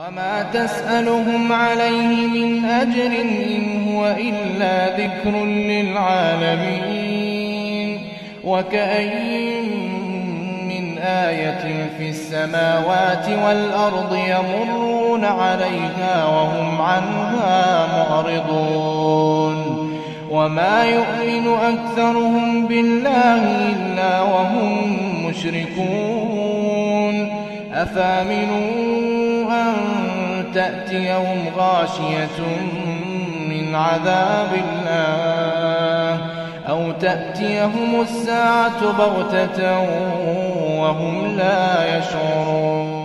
وما تسألهم عليه من أجر إن هو إلا ذكر للعالمين. وكأين من آية في السماوات والأرض يمرون عليها وهم عنها معرضون وما يؤمن أكثرهم بالله إلا وهم مشركون. أفامنوا أن تأتيهم غاشية من عذاب الله أو تأتيهم الساعة بغتة وهم لا يشعرون.